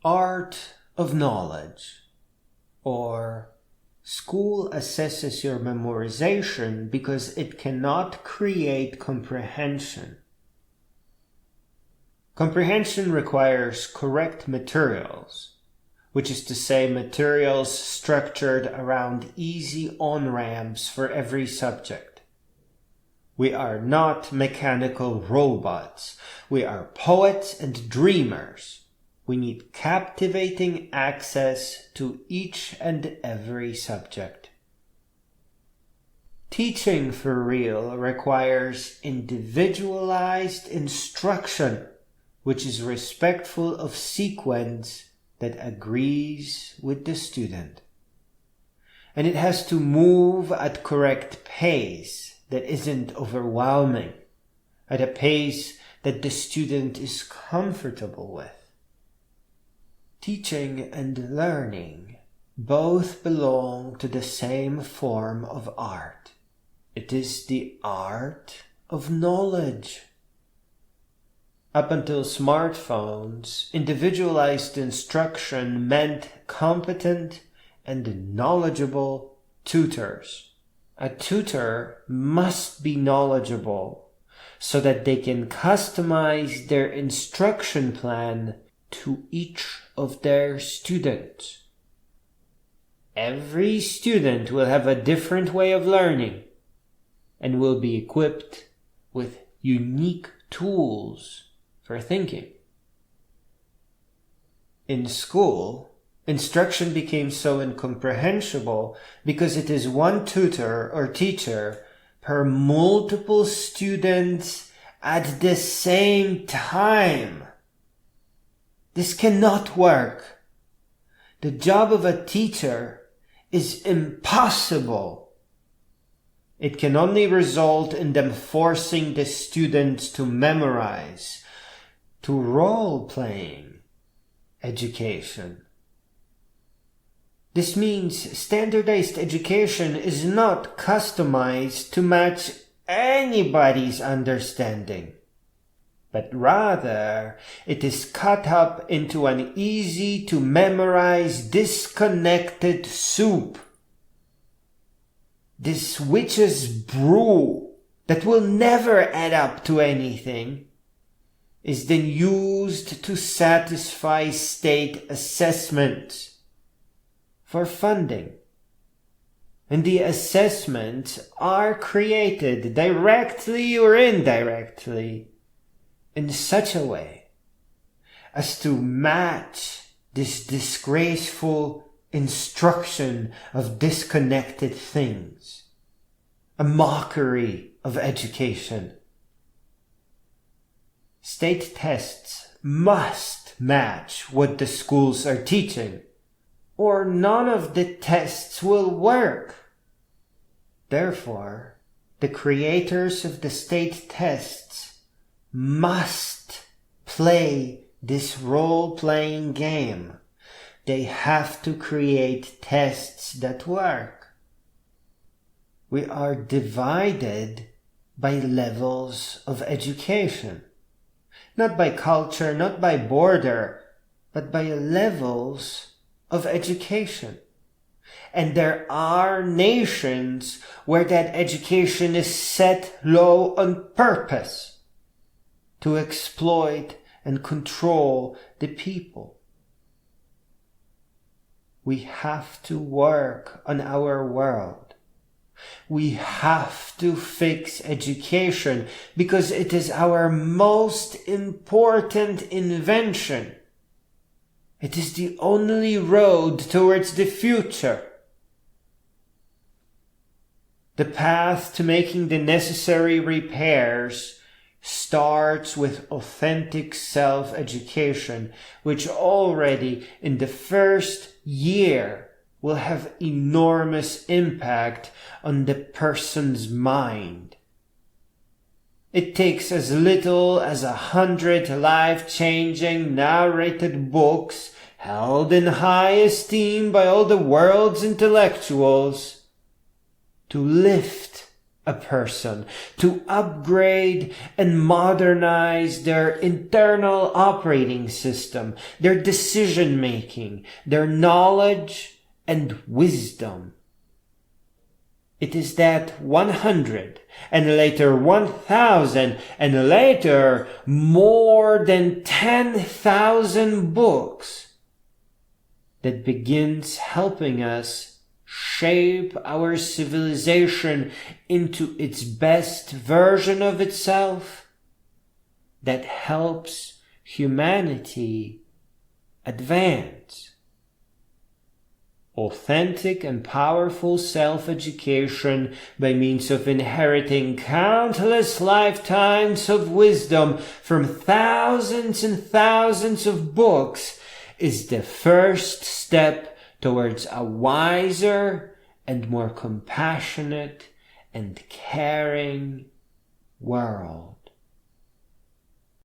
art of knowledge, or school assesses your memorization because it cannot create comprehension. Comprehension requires correct materials, which is to say materials structured around easy on-ramps for every subject. We are not mechanical robots. We are poets and dreamers. We need captivating access to each and every subject. Teaching for real requires individualized instruction, which is respectful of sequence that agrees with the student. And it has to move at correct pace that isn't overwhelming, at a pace that the student is comfortable with. Teaching and learning both belong to the same form of art. It is the art of knowledge. Up until smartphones, individualized instruction meant competent and knowledgeable tutors. A tutor must be knowledgeable so that they can customize their instruction plan to each of their students. Every student will have a different way of learning and will be equipped with unique tools for thinking. In school, instruction became so incomprehensible because it is one tutor or teacher per multiple students at the same time. This cannot work. The job of a teacher is impossible. It can only result in them forcing the students to memorize, to role-playing education. This means standardized education is not customized to match anybody's understanding, but rather it is cut up into an easy-to-memorize, disconnected soup. This witch's brew that will never add up to anything is then used to satisfy state assessments for funding. And the assessments are created directly or indirectly in such a way as to match this disgraceful instruction of disconnected things, a mockery of education. State tests must match what the schools are teaching, or none of the tests will work. Therefore, the creators of the state tests must play this role-playing game. They have to create tests that work. We are divided by levels of education. Not by culture, not by border, but by levels of education. And there are nations where that education is set low on purpose to exploit and control the people. We have to work on our world. We have to fix education because it is our most important invention. It is the only road towards the future. The path to making the necessary repairs starts with authentic self-education, which already in the first year will have enormous impact on the person's mind. It takes as little as 100 life-changing narrated books held in high esteem by all the world's intellectuals to lift a person, to upgrade and modernize their internal operating system, their decision-making, their knowledge and wisdom. It is that 100, and later 1,000, and later more than 10,000 books that begins helping us shape our civilization into its best version of itself, that helps humanity advance. Authentic and powerful self-education by means of inheriting countless lifetimes of wisdom from thousands and thousands of books is the first step towards a wiser and more compassionate and caring world.